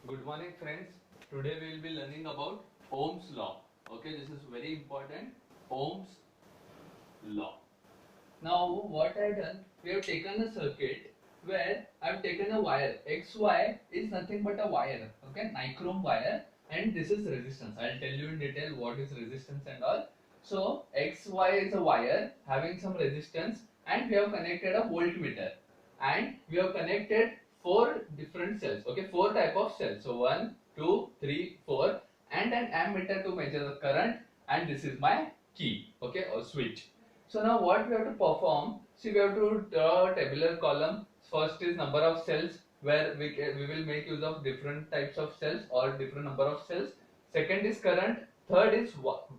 Good morning friends. Today we will be learning about Ohm's law. Okay, this is very important. Ohm's law. Now what I have done, we have taken a circuit where I have taken a wire. XY is nothing but a wire. Okay, nichrome wire, and this is resistance. I'll tell you in detail what is resistance and all. So XY is a wire having some resistance, and we have connected a voltmeter, and we have connected four different cells. Okay, four type of cells. So 1, 2, 3, 4, and an ammeter to measure the current, and this is my key. Okay, or switch. So now what we have to perform, see we have to draw a tabular column. First is number of cells, where we will make use of different types of cells or different number of cells. Second is current. Third is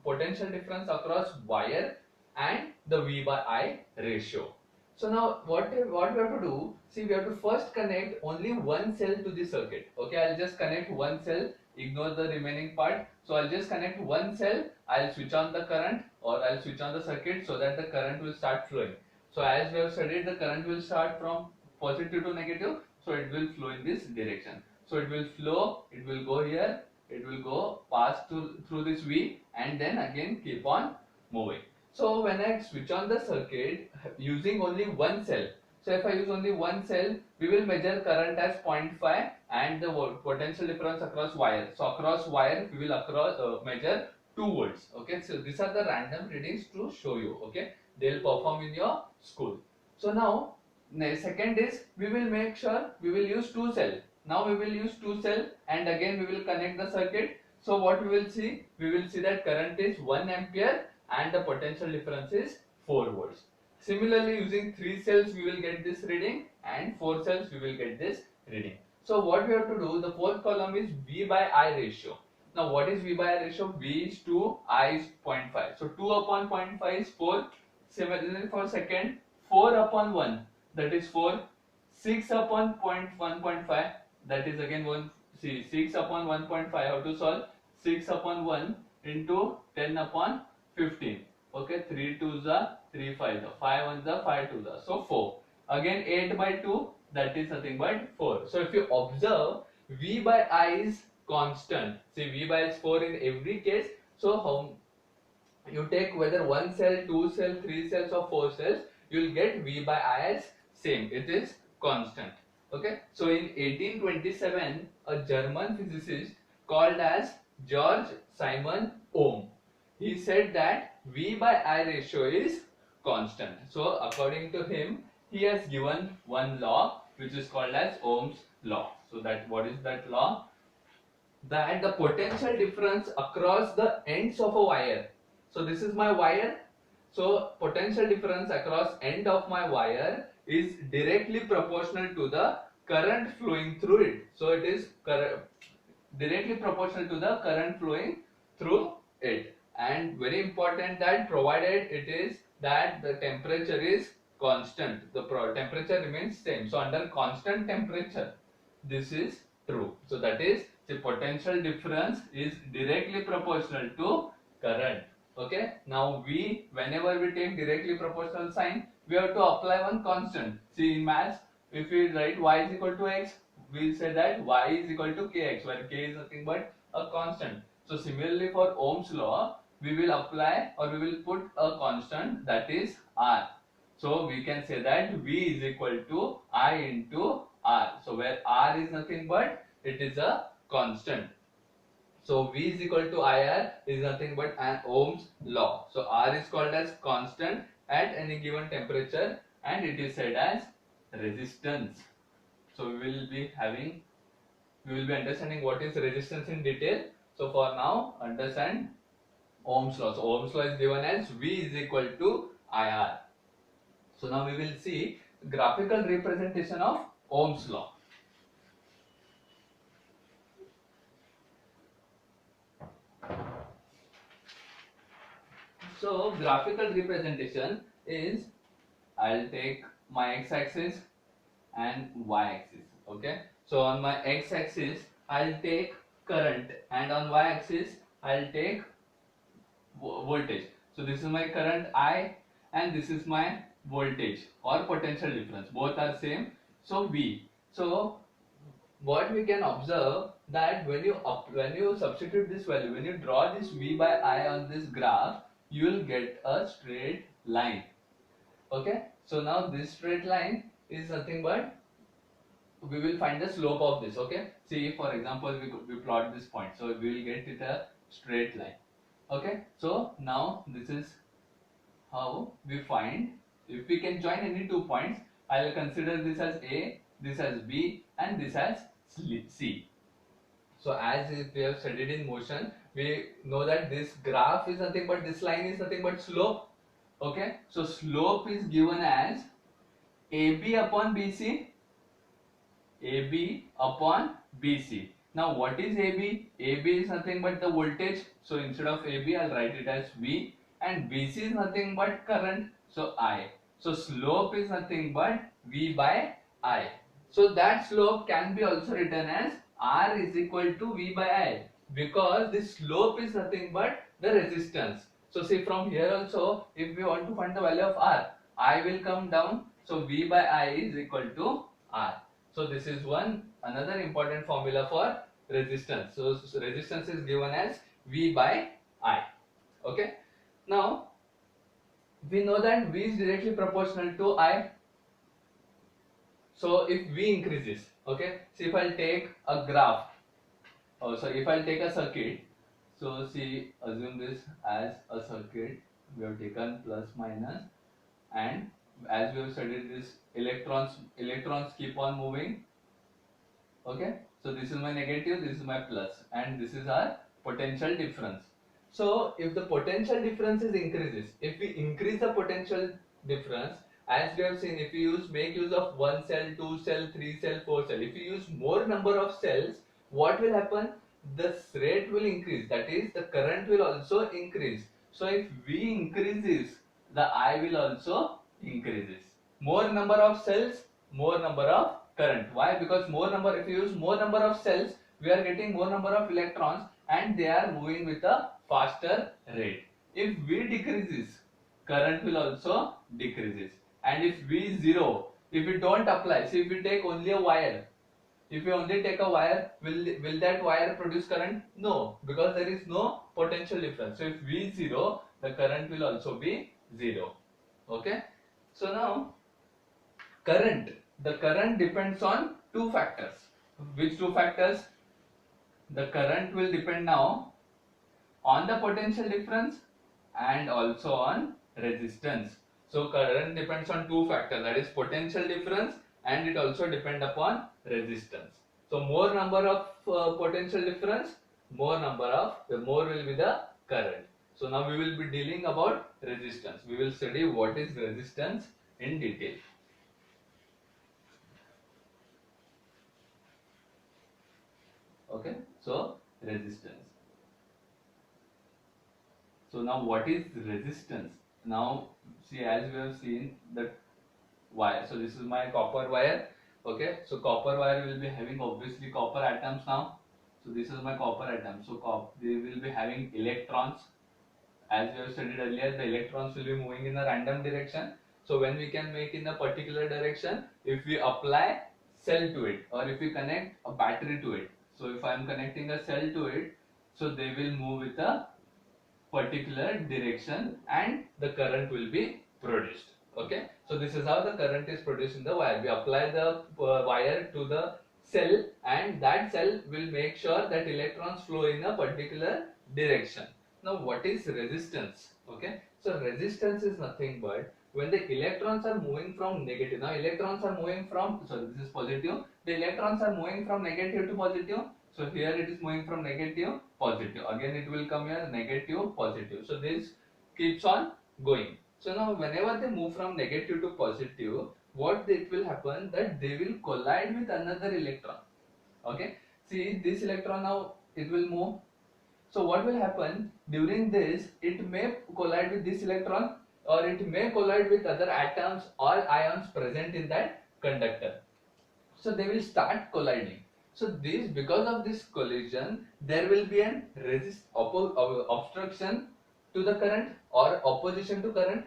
potential difference across wire, and the V by I ratio. So now what we have to do, see we have to first connect only one cell to the circuit. Okay, I'll just connect one cell, ignore the remaining part. So I'll just connect one cell, I'll switch on the current or I'll switch on the circuit so that the current will start flowing. So as we have studied, the current will start from positive to negative, so it will flow in this direction. So it will flow, it will go here, it will go pass through this V, and then again keep on moving. So when I switch on the circuit using only one cell, so if I use only one cell, we will measure current as 0.5 and the potential difference across wire. So across wire, we will measure 2 volts. Okay, so these are the random readings to show you. Okay, they will perform in your school. So now, second is we will make sure we will use 2 cell. Now we will use 2 cell, and again we will connect the circuit. So what we will see? We will see that current is 1 ampere and the potential difference is 4 volts. Similarly, using 3 cells we will get this reading, and 4 cells we will get this reading. So what we have to do, the fourth column is V by I ratio. Now what is V by I ratio? V is 2, I is 0.5. So 2 upon 0.5 is 4. Similarly for second, 4 upon 1, that is 4. 6 upon 1.5, that is again 1. See, 6 upon 1.5, how to solve? 6 upon 1 into 10 upon 15. Okay, 3 2s are 3 5s are 5 1s are 5 2s are, so 4. Again 8 by 2, that is nothing but 4. So if you observe, V by I is constant. See, V by I is 4 in every case. So how you take whether 1 cell, 2 cell, 3 cells or 4 cells, you will get V by I as same. It is constant. Okay. So in 1827, a German physicist called as George Simon Ohm, he said that V by I ratio is constant. So according to him, he has given one law which is called as Ohm's law. So that what is that law? That the potential difference across the ends of a wire. So this is my wire. So potential difference across end of my wire is directly proportional to the current flowing through it. So it is directly proportional to the current flowing through it. And very important that provided it is that the temperature is constant, the temperature remains same. So under constant temperature, this is true. So that is the potential difference is directly proportional to current. Okay, now V, whenever we take directly proportional sign, we have to apply one constant. See, in maths, if we write y is equal to x, we say that y is equal to kx, where k is nothing but a constant. So similarly for Ohm's law, we will apply or we will put a constant, that is R. So we can say that V is equal to I into R. So where R is nothing but it is a constant. So V is equal to IR is nothing but an Ohm's law. So R is called as constant at any given temperature, and it is said as resistance. So we will be understanding what is resistance in detail. So for now, understand Ohm's law. So Ohm's law is given as V is equal to IR. So now we will see graphical representation of Ohm's law. So graphical representation is, I'll take my x-axis and y-axis. Okay. So on my x-axis I'll take current, and on y-axis I'll take voltage. So this is my current I, and this is my voltage or potential difference. Both are same. So V. So what we can observe that when you substitute this value, when you draw this v by I on this graph, you will get a straight line. Okay, so now this straight line is nothing but we will find the slope of this. Okay, see, for example, we plot this point, so we will get it a straight line. Okay, so now this is how we find, if we can join any 2 points, I will consider this as A, this as B, and this as C. So as if we have studied in motion, we know that this graph is nothing but, this line is nothing but slope. Okay, so slope is given as AB upon BC, AB upon BC. Now what is AB? AB is nothing but the voltage. So instead of AB, I'll write it as V, and BC is nothing but current. So I. So slope is nothing but V by I. So that slope can be also written as R is equal to V by I, because the slope is nothing but the resistance. So see, from here also, if we want to find the value of R, I will come down. So V by I is equal to R. So this is another important formula for resistance. So resistance is given as V by I. Okay. Now we know that V is directly proportional to I. So if V increases, okay. See, if I'll take a graph, if I'll take a circuit. So see, assume this as a circuit. We have taken plus minus, and as we have studied this, electrons keep on moving. Okay, so this is my negative, this is my plus, and this is our potential difference. So if the potential difference increases, if we increase the potential difference, as we have seen, if we make use of 1 cell, 2 cell, 3 cell, 4 cell, if we use more number of cells, what will happen? The rate will increase, that is, the current will also increase. So if V increases, the I will also increases. More number of cells, more number of current. Why? Because if you use more number of cells, we are getting more number of electrons, and they are moving with a faster rate. If V decreases, current will also decreases. And if V is 0, if we don't apply, see, if we take only a wire, if you only take a wire, will that wire produce current? No, because there is no potential difference. So if V is 0, the current will also be 0. Okay. So now the current depends on two factors. Which two factors? The current will depend now on the potential difference and also on resistance. So current depends on two factors, that is potential difference, and it also depends upon resistance. So more number of potential difference, more will be the current. So now we will be dealing about resistance. We will study what is resistance in detail. Okay, so resistance. So now what is resistance? Now see, as we have seen that wire. So this is my copper wire. Okay, so copper wire will be having obviously copper atoms now. So this is my copper atom. So they will be having electrons. As we have studied earlier, the electrons will be moving in a random direction. So when we can make in a particular direction, if we apply cell to it, or if we connect a battery to it. So if I am connecting a cell to it, so they will move with a particular direction and the current will be produced. Okay, so this is how the current is produced in the wire. We apply the wire to the cell, and that cell will make sure that electrons flow in a particular direction. Now what is resistance? Okay, so resistance is nothing but when the electrons are moving from negative. Now electrons are moving from, sorry, this is positive. The electrons are moving from negative to positive. So here it is moving from negative positive. Again it will come here negative positive. So this keeps on going. So now whenever they move from negative to positive, what it will happen, that they will collide with another electron. Okay. See, this electron now it will move. So what will happen during this, it may collide with this electron, or it may collide with other atoms or ions present in that conductor. So they will start colliding. So because of this collision, there will be an obstruction to the current or opposition to current.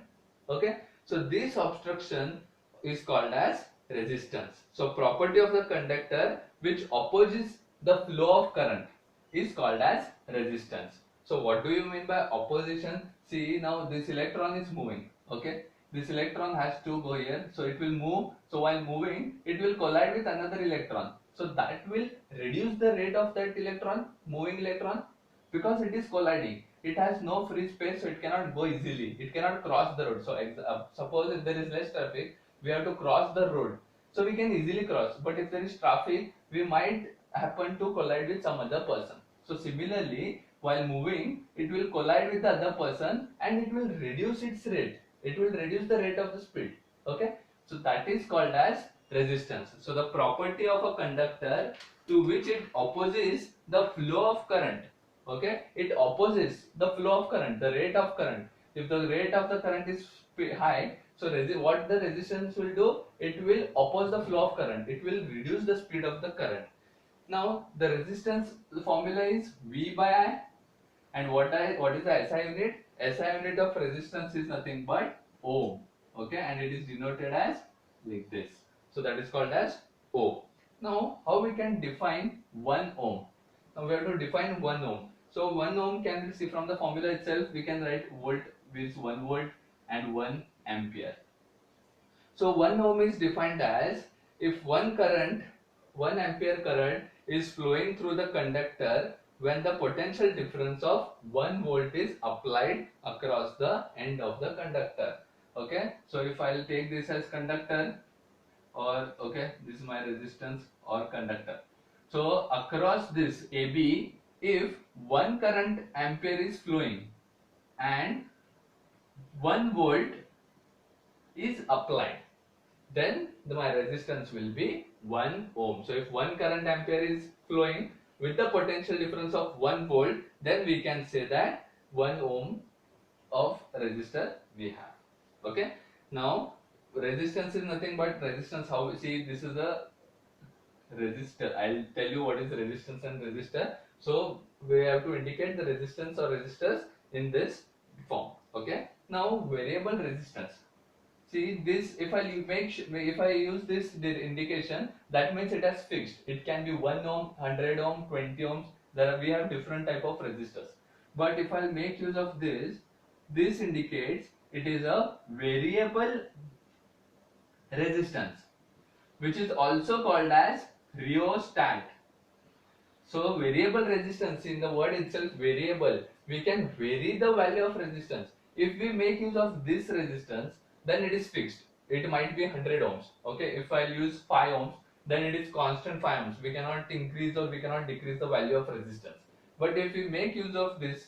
Okay. So this obstruction is called as resistance. So property of the conductor, which opposes the flow of current is called as resistance. So what do you mean by opposition? See, now this electron is moving, okay? This electron has to go here, so it will move. So while moving, it will collide with another electron. So that will reduce the rate of that electron, moving electron, because it is colliding. It has no free space, so it cannot go easily. It cannot cross the road. So suppose if there is less traffic, we have to cross the road. So we can easily cross. But if there is traffic, we might happen to collide with some other person. So similarly, while moving, it will collide with the other person and it will reduce its rate. It will reduce the rate of the speed. Okay. So that is called as resistance. So the property of a conductor to which it opposes the flow of current. Okay. It opposes the flow of current, the rate of current. If the rate of the current is high, so what the resistance will do? It will oppose the flow of current. It will reduce the speed of the current. Now the resistance formula is V by I, and what is the SI unit? SI unit of resistance is nothing but ohm. Okay, and it is denoted as like this. So that is called as ohm. Now how we can define 1 ohm? Now we have to define 1 ohm. So 1 ohm can be see from the formula itself. We can write volt with 1 volt and 1 ampere. So 1 ohm is defined as if 1 ampere current is flowing through the conductor when the potential difference of 1 volt is applied across the end of the conductor. Okay, so if I'll take this as conductor, or okay, this is my resistance or conductor. So across this AB, if 1 current ampere is flowing and 1 volt is applied, then my resistance will be 1 ohm. So if 1 current ampere is flowing with the potential difference of 1 volt, then we can say that 1 ohm of resistor we have. Okay. Now resistance is nothing but resistance. How we see, this is a resistor. I'll tell you what is resistance and resistor. So we have to indicate the resistance or resistors in this form. Okay. Now variable resistance. See this, if I use this indication, that means it has fixed. It can be 1 ohm, 100 ohm, 20 ohms. We have different type of resistors. But if I make use of this indicates it is a variable resistance, which is also called as rheostat. So variable resistance, in the word itself variable, we can vary the value of resistance. If we make use of this resistance, then it is fixed. It might be 100 ohms. Okay, if I use 5 ohms, then it is constant 5 ohms. We cannot increase or we cannot decrease the value of resistance. But if we make use of this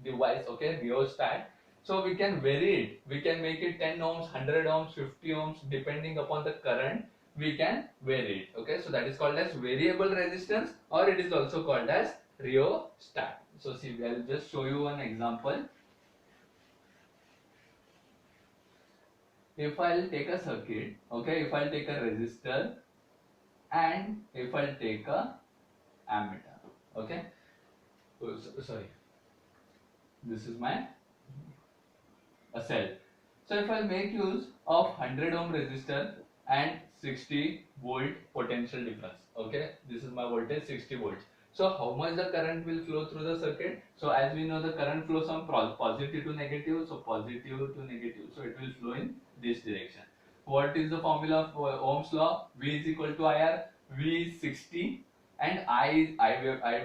device, okay, rheostat, so we can vary it. We can make it 10 ohms, 100 ohms, 50 ohms, depending upon the current, we can vary it. Okay, so that is called as variable resistance, or it is also called as rheostat. So see, I'll just show you an example. If I'll take a circuit, okay, if I'll take a resistor and if I'll take a ammeter, okay, oh, sorry, this is my a cell. So if I make use of 100 ohm resistor and 60 volt potential difference, okay, this is my voltage 60 volts. So how much the current will flow through the circuit? So as we know, the current flows from positive to negative, so positive to negative, so it will flow in this direction. What is the formula of Ohm's law? V is equal to IR. V is 60 and I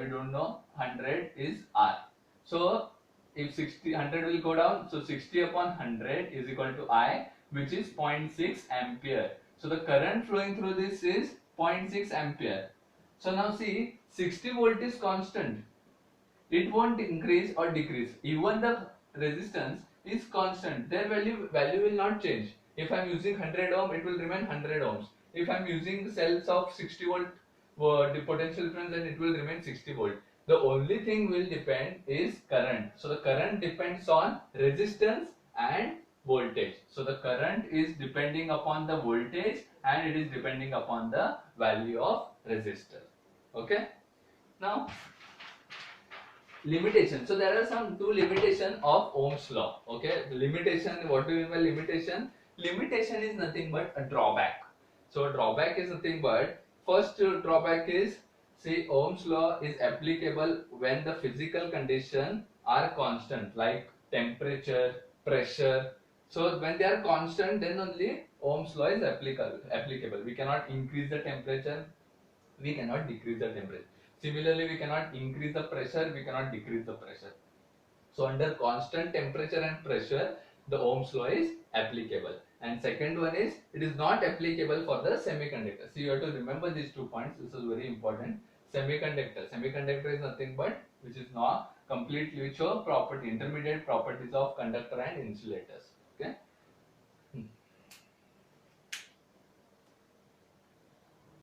we don't know, 100 is R. So if 100 will go down, so 60 upon 100 is equal to I, which is 0.6 ampere. So the current flowing through this is 0.6 ampere. So now see, 60 volt is constant. It won't increase or decrease. Even the resistance is constant. Their value will not change. If I am using 100 ohm, it will remain 100 ohms. If I am using cells of 60 volt the potential difference, then it will remain 60 volt. The only thing will depend is current. So the current depends on resistance and voltage. So the current is depending upon the voltage and it is depending upon the value of resistor. Okay. Now limitation. So there are some two limitation of Ohm's law. Okay. The limitation. What do you mean by limitation? Limitation is nothing but a drawback. So a drawback is nothing but first drawback is, see, Ohm's law is applicable when the physical conditions are constant, like temperature, pressure. So when they are constant, then only Ohm's law is applicable. We cannot increase the temperature, we cannot decrease the temperature. Similarly, we cannot increase the pressure, we cannot decrease the pressure. So under constant temperature and pressure, the Ohm's law is applicable. And second one is, it is not applicable for the semiconductor. So you have to remember these 2 points. This is very important. Semiconductor is nothing but which is not completely, which show property, intermediate properties of conductor and insulators. Okay.